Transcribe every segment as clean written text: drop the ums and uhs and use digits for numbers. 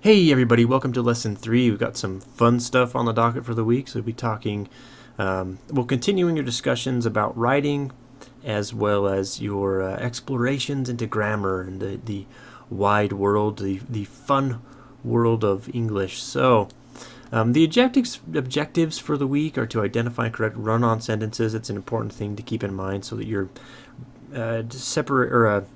Hey everybody, welcome to lesson 3. We've got some fun stuff on the docket for the week. So we'll be talking, continuing your discussions about writing as well as your explorations into grammar and the wide world, the fun world of English. So the objectives for the week are to identify correct run-on sentences. It's an important thing to keep in mind so that you're separate or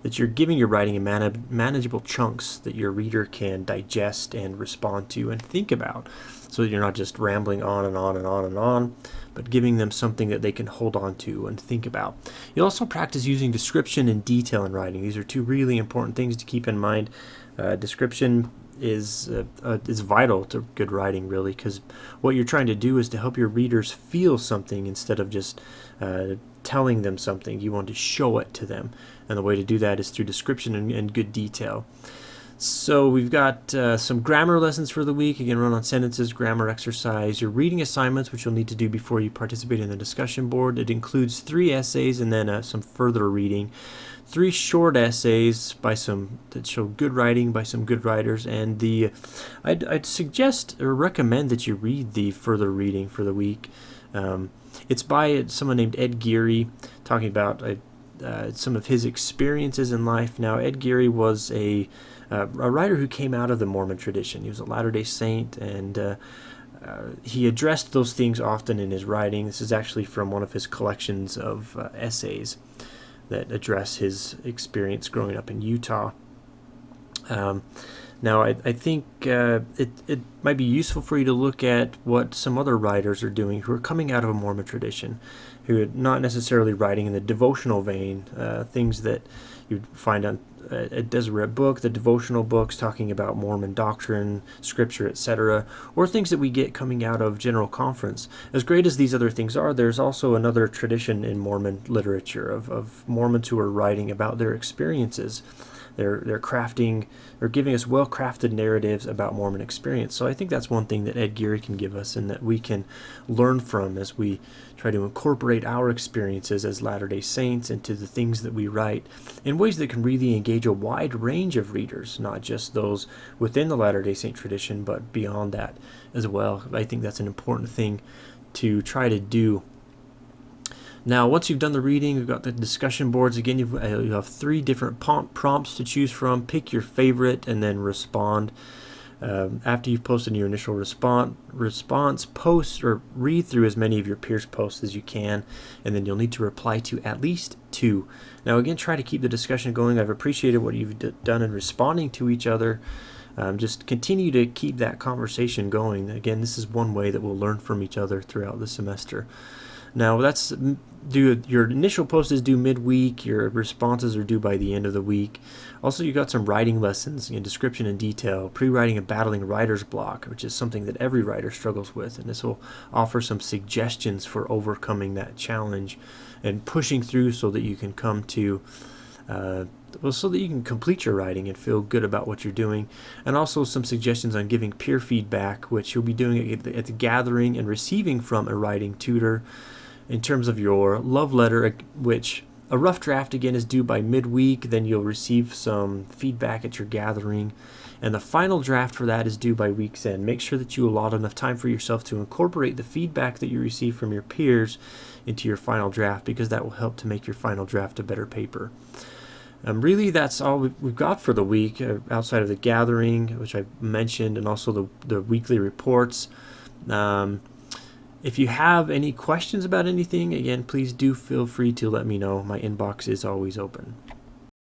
that you're giving your writing in manageable chunks that your reader can digest and respond to and think about, so that you're not just rambling on and on and on and on, but giving them something that they can hold on to and think about. You'll also practice using description and detail in writing. These are two really important things to keep in mind. Description is vital to good writing, really, because what you're trying to do is to help your readers feel something instead of just telling them something. You want to show it to them, and the way to do that is through description and good detail. So we've got some grammar lessons for the week. Again, run on sentences, grammar exercise, your reading assignments, which you'll need to do before you participate in the discussion board. It includes 3 essays and then some further reading. 3 short essays that show good writing by some good writers, and I'd suggest or recommend that you read the further reading for the week. It's by someone named Ed Geary, talking about some of his experiences in life. Now, Ed Geary was a writer who came out of the Mormon tradition. He was a Latter-day Saint, and he addressed those things often in his writing. This is actually from one of his collections of essays that address his experience growing up in Utah. Now, I think it might be useful for you to look at what some other writers are doing who are coming out of a Mormon tradition, who are not necessarily writing in the devotional vein, things that you'd find on a Deseret book, the devotional books talking about Mormon doctrine, scripture, etc., or things that we get coming out of General Conference. As great as these other things are, there's also another tradition in Mormon literature of Mormons who are writing about their experiences. They're giving us well-crafted narratives about Mormon experience. So I think that's one thing that Ed Geary can give us and that we can learn from as we try to incorporate our experiences as Latter-day Saints into the things that we write in ways that can really engage a wide range of readers, not just those within the Latter-day Saint tradition, but beyond that as well. I think that's an important thing to try to do. Now, once you've done the reading, we've got the discussion boards. Again, you have 3 different prompts to choose from. Pick your favorite and then respond. After you've posted your initial response, post or read through as many of your peers' posts as you can, and then you'll need to reply to at least 2. Now, again, try to keep the discussion going. I've appreciated what you've done in responding to each other. Just continue to keep that conversation going. Again, this is one way that we'll learn from each other throughout the semester. Now, your initial post is due midweek. Your responses are due by the end of the week. Also, you got some writing lessons in description and detail, pre-writing and battling writer's block, which is something that every writer struggles with. And this will offer some suggestions for overcoming that challenge and pushing through so that you can come to so that you can complete your writing and feel good about what you're doing. And also some suggestions on giving peer feedback, which you'll be doing at the gathering and receiving from a writing tutor. In terms of your love letter, which a rough draft again is due by midweek, then you'll receive some feedback at your gathering, and the final draft for that is due by week's end. Make sure that you allot enough time for yourself to incorporate the feedback that you receive from your peers into your final draft, because that will help to make your final draft a better paper. Really, that's all we've got for the week, outside of the gathering, which I mentioned, and also the weekly reports. If you have any questions about anything, again, please do feel free to let me know. My inbox is always open.